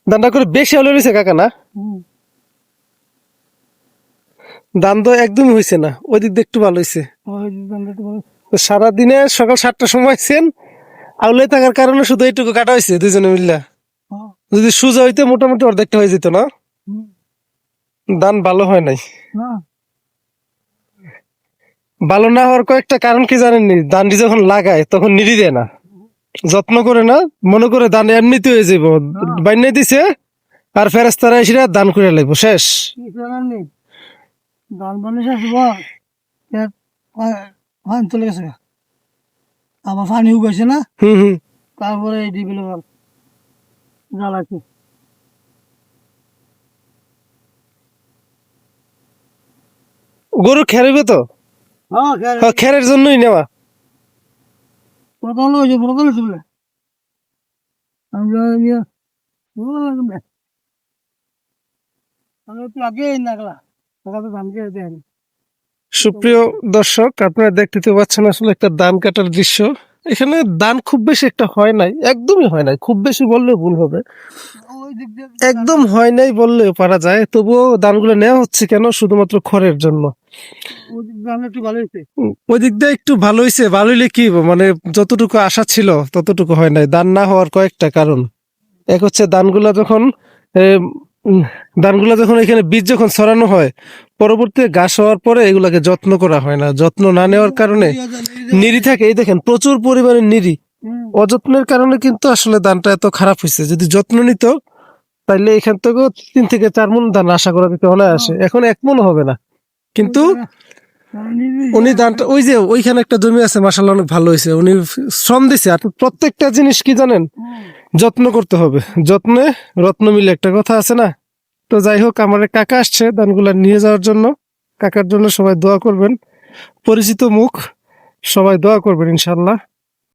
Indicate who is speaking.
Speaker 1: ধানটা করে বেশি হলে রয়েছে কাকা না? ধান তো একদমই হয়েছে না, ওই দিক দিয়ে একটু ভালো হয়েছে। তো সারাদিনে সকাল 7টার সময় ছেন আউলে থাকার কারণে শুধু এইটুকু কাটা হয়েছে দুইজনে মিল্লা। যদি সোজা হইতে মোটামুটি অর্ধেকটা হয়ে যেত না। ধান ভালো হয় নাই। ভালো না হওয়ার কয়েকটা কারণ কি জানেননি? ধানটি যখন লাগায় তখন নিড়ি দেয় না, যত্ন করে না, মনে করে ধান এমনিতে হয়ে যাবো, বাইনে দিছে আর ফেরেস্তারা এসে ধান করে লাগবো, শেষ।
Speaker 2: ধান বানিয়ে চলে গেছে, আবার পানি উগাইছে না, তারপরে এই ডিবিল জ্বালাচ্ছে।
Speaker 1: গরু খেরবে তো, খেরের জন্যই নেওয়া।
Speaker 2: প্রথম হয়েছে প্রথম শুনলে আমি একটু আগে নাগলা তো ধানকে দেন।
Speaker 1: সুপ্রিয় দর্শক, আপনারা দেখতে তো পাচ্ছেন আসলে একটা ধান কাটার দৃশ্য। এখানে ধান খুব বেশি একটা হয় নাই, একদমই হয় নাই, খুব বেশি বললে ভুল হবে, একদম হয় নাই বললেও পারা যায়। তবুও ধানগুলো নেওয়া হচ্ছে কেন? শুধুমাত্র খড়ের জন্য।
Speaker 2: একটু ভালো হয়েছে,
Speaker 1: ওই দিক দিয়ে একটু ভালো হয়েছে। ভালো হইলে কি হইবো? মানে যতটুকু আশা ছিল ততটুকু হয় নাই। ধান না হওয়ার কয়েকটা কারণ। এক হচ্ছে ধানগুলা যখন ধানগুলা যখন এখানে বীজ যখন ছড়ানো হয়, পরবর্তী ঘাস হওয়ার পরে এগুলাকে যত্ন করা হয় না। যত্ন না নেওয়ার কারণে নিরি থাকে, এই দেখেন প্রচুর পরিমাণে নিরি। অযত্নের কারণে কিন্তু আসলে ধানটা এত খারাপ হয়েছে। যদি যত্ন নিত তাইলে এখান থেকেও 3 থেকে 4 মণ ধান আশা করা যেতে আসে। এখন 1 মণ হবে না, কিন্তু উনি ধানটা ওই যে ওইখানে একটা জমি আছে, মাশাআল্লাহ অনেক ভালো হয়েছে। উনি শ্রম দিছে। আর প্রত্যেকটা জিনিস কি জানেন, যত্ন করতে হবে। যত্নে রত্ন মিলে একটা কথা আছে না? তো যাই হোক, আমার এক কাকা আসছে ধানগুলা নিয়ে যাওয়ার জন্য। কাকার জন্য সবাই দোয়া করবেন, পরিচিত মুখ, সবাই দোয়া করবেন ইনশাল্লাহ।